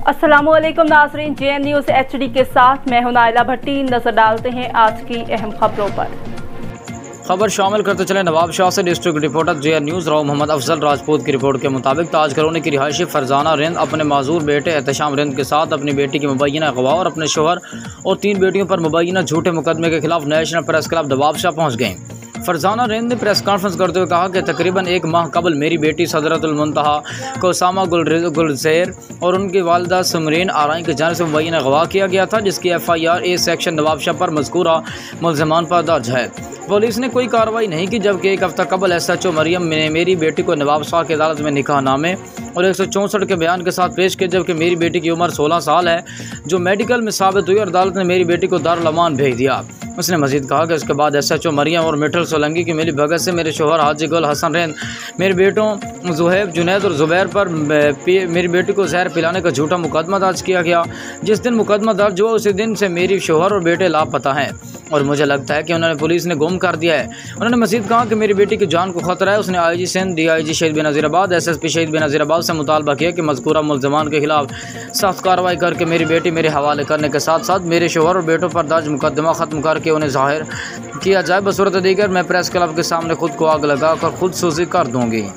अस्सलामुअलैकुम नाज़रीन, JN news HD के साथ मैं हूं नाइला भट्टी। नजर डालते हैं आज की अहम खबरों पर। खबर शामिल करते चले नवाब शाह से। District reporter JN news Rao Mohammad Afzal Rajput की रिपोर्ट के मुताबिक ताज कॉलोनी की रिहायशी फरजाना रिंद अपने माजूर बेटे एहतशाम रिंद के साथ अपनी बेटी की मुबैना अगवा और अपने शोहर और 3 बेटियों पर मुबैना झूठे मुकदमे के खिलाफ national press club Nawab Shah पहुँच गए। फरजाना रिंद ने प्रेस कॉन्फ्रेंस करते हुए कहा कि तकरीबन 1 माह कबल मेरी बेटी सदरतुल मुंतहा कोसामा गुलज़ेर और उनकी वालिदा समरीन आराई की जानिब से मुबैना अगवा किया गया था, जिसकी FIR A section Nawab Shah पर मज़कूरा मुल्ज़मान पर दर्ज है। पुलिस ने कोई कार्रवाई नहीं की, जबकि 1 हफ्ता कबल SHO मरियम ने मेरी बेटी को नवाब शाह की अदालत में निकाहनामे और 164 के बयान के साथ पेश किया, जबकि मेरी बेटी की उम्र 16 साल है, जो मेडिकल में साबित हुई और अदालत ने मेरी बेटी को दारुल अमान भेज दिया। उसने मजीद कहा कि उसके बाद SHO मरियम और मिठल सोलंकी की मिली भगत से मेरे शोहर हाजी गुल हसन रिंद, मेरे बेटों जुहैब, जुनैद और जुबैर पर मेरी बेटी को जहर पिलाने का झूठा मुकदमा दर्ज किया गया। जिस दिन मुकदमा दर्ज हुआ उसी दिन से मेरी शोहर और बेटे लापता हैं और मुझे लगता है कि उन्होंने पुलिस ने गुम कर दिया है। उन्होंने मजीद कहा कि मेरी बेटी की जान को खतरा है। उसने IG सिंध, DIG शहीद बेनज़ीराबाद, SSP शहीद बेनज़ीराबाद से मुतालबा किया कि मज़कूरा मुल्ज़मान के खिलाफ सख्त कार्रवाई करके मेरी बेटी मेरे हवाले करने के साथ साथ मेरे शोहर और बेटों पर दर्ज मुकदमा ख़त्म करके उन्हें ज़ाहिर किया जाए। बसूरत दीगर मैं प्रेस क्लब के सामने खुद को आग लगा कर खुदसूसी कर दूँगी।